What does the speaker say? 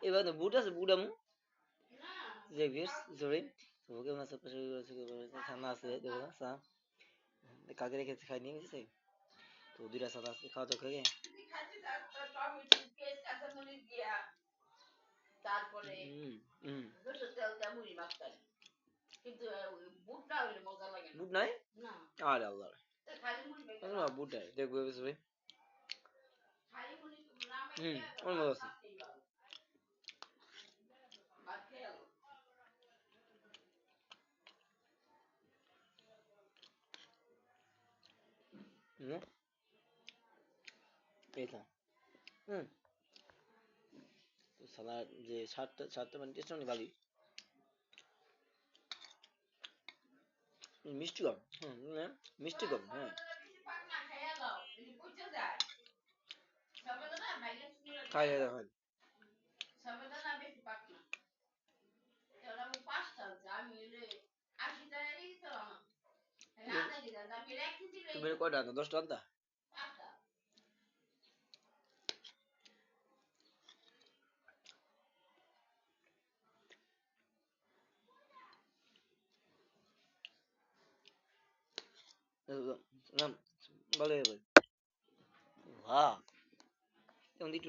এবার তো বুট আছে বুট আমু যে ভিউস সরি তো ওকে মাছ পাশে ঠান্ডা আছে দেখো না চা কাকে রেখেছে খাই নিয়ে গেছে তো দুইটা সাদা আছে খাওয়া দাওয়া খেয়ে তারপরে কিন্তু বুটটা হইলে মজা লাগে বুট নাই না আরে আল্লাহ খালি মুড়ি বেকে বুট নাই দেখবো সবাই খালি মুড়ি নামে ওই মজা আছে এটা তো সালার যে সাতটা মানে টেস্ট অনেক ভালোই মিষ্টি কম মিষ্টি কম হ্যাঁ খাই খাই তুমি কয়টা আনতা 10টা আনতা ভালো হবে বাহ